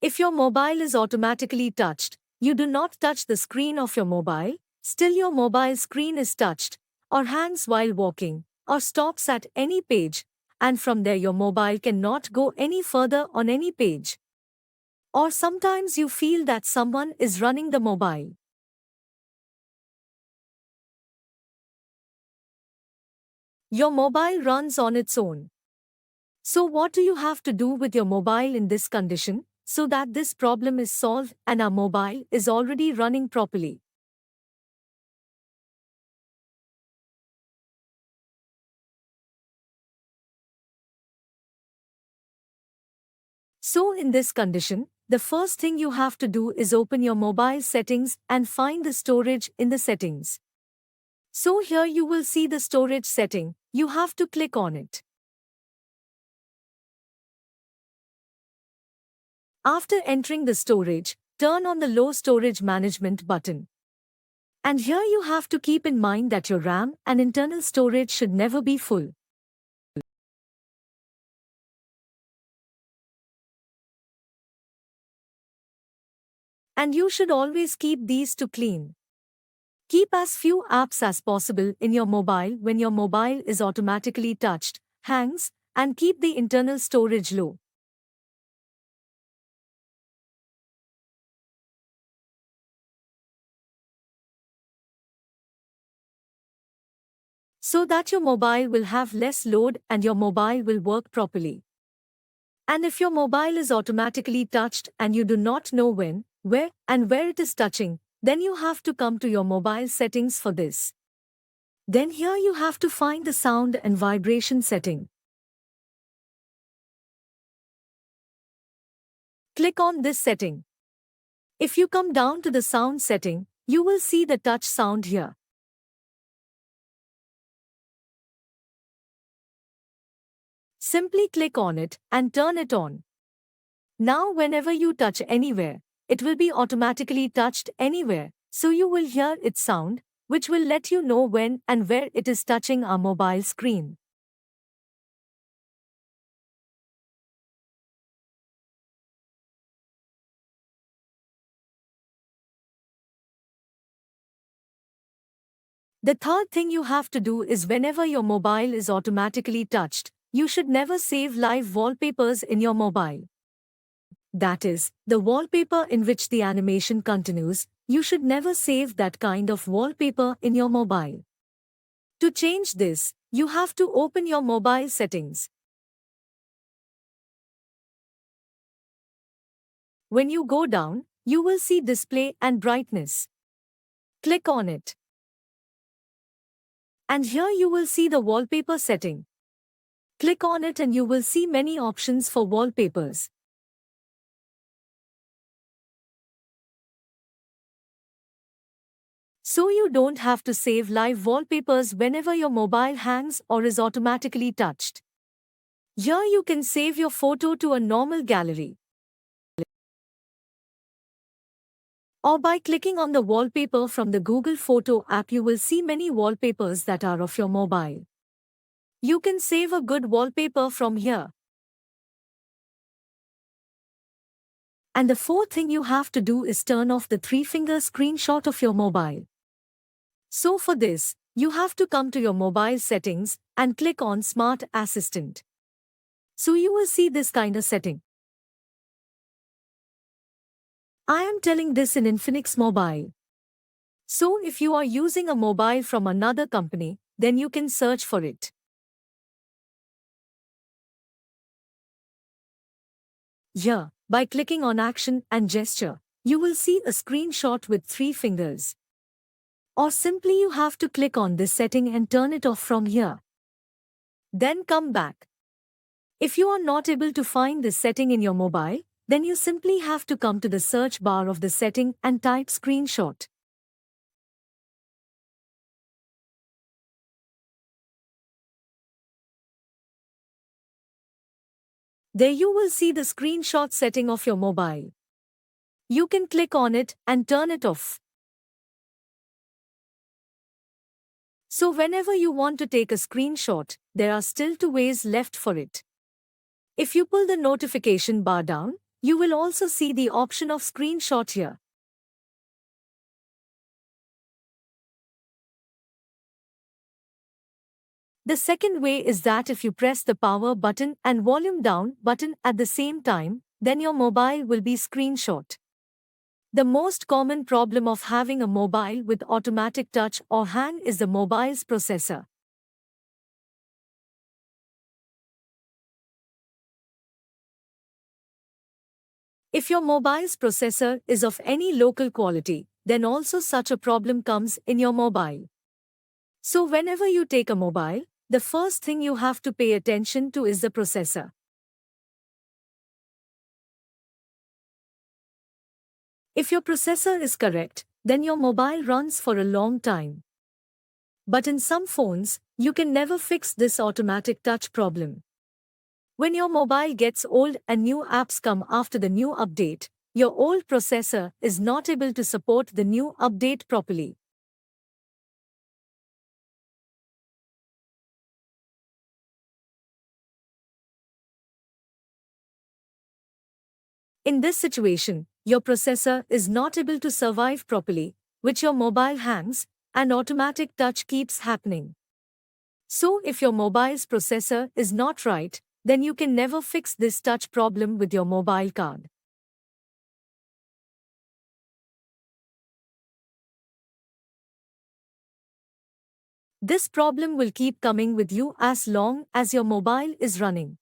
If your mobile is automatically touched, you do not touch the screen of your mobile, still your mobile screen is touched, or hangs while walking, or stops at any page, and from there your mobile cannot go any further on any page. Or sometimes you feel that someone is running the mobile. Your mobile runs on its own. So what do you have to do with your mobile in this condition, so that this problem is solved and our mobile is already running properly? So in this condition, the first thing you have to do is open your mobile settings and find the storage in the settings. So here you will see the storage setting, you have to click on it. After entering the storage, turn on the low storage management button. And here you have to keep in mind that your RAM and internal storage should never be full. And you should always keep these two clean. Keep as few apps as possible in your mobile when your mobile is automatically touched, hangs, and keep the internal storage low. So that your mobile will have less load and your mobile will work properly. And if your mobile is automatically touched and you do not know when, where, and where it is touching, then you have to come to your mobile settings for this. Then here you have to find the sound and vibration setting. Click on this setting. If you come down to the sound setting, you will see the touch sound here. Simply click on it and turn it on. Now whenever you touch anywhere, it will be automatically touched anywhere, so you will hear its sound, which will let you know when and where it is touching our mobile screen. The third thing you have to do is whenever your mobile is automatically touched, you should never save live wallpapers in your mobile. That is, the wallpaper in which the animation continues, you should never save that kind of wallpaper in your mobile. To change this, you have to open your mobile settings. When you go down, you will see display and brightness. Click on it. And here you will see the wallpaper setting. Click on it and you will see many options for wallpapers. So you don't have to save live wallpapers whenever your mobile hangs or is automatically touched. Here you can save your photo to a normal gallery. Or by clicking on the wallpaper from the Google Photo app, you will see many wallpapers that are of your mobile. You can save a good wallpaper from here. And the fourth thing you have to do is turn off the 3-finger screenshot of your mobile. So for this, you have to come to your mobile settings and click on Smart Assistant. So you will see this kind of setting. I am telling this in Infinix Mobile. So if you are using a mobile from another company, then you can search for it. Here, by clicking on Action and Gesture, you will see a screenshot with 3 fingers. Or simply you have to click on this setting and turn it off from here. Then come back. If you are not able to find this setting in your mobile, then you simply have to come to the search bar of the setting and type screenshot. There you will see the screenshot setting of your mobile. You can click on it and turn it off. So whenever you want to take a screenshot, there are still 2 ways left for it. If you pull the notification bar down, You will also see the option of screenshot here. The second way is that if you press the power button and volume down button at the same time, then your mobile will be screenshot. The most common problem of having a mobile with automatic touch or hang is the mobile's processor. If your mobile's processor is of any local quality, then also such a problem comes in your mobile. So whenever you take a mobile, the first thing you have to pay attention to is the processor. If your processor is correct, then your mobile runs for a long time. But in some phones, you can never fix this automatic touch problem. When your mobile gets old and new apps come after the new update, your old processor is not able to support the new update properly. In this situation, your processor is not able to survive properly, which your mobile hangs, and automatic touch keeps happening. So if your mobile's processor is not right, then you can never fix this touch problem with your mobile card. This problem will keep coming with you as long as your mobile is running.